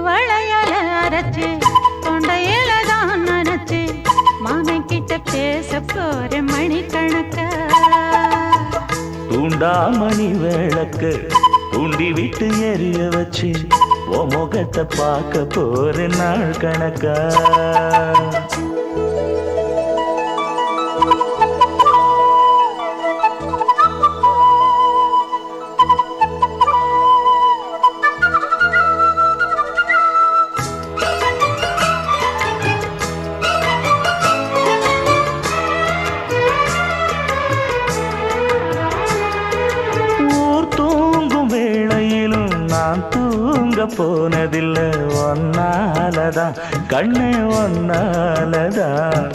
வளையல அரைச்சு தொண்டையில தான் நினைச்சு மாமன் கிட்ட பேச போற மணிக்கணக்க தூண்டாமணி விளக்கு தூண்டி விட்டு எரிய வச்சு ஓ முகத்தை பார்க்க போற நாள் கணக்கா தூங்க போனதில்லை ஒன்னாலதான் கண்ணே ஒன்னாலதான்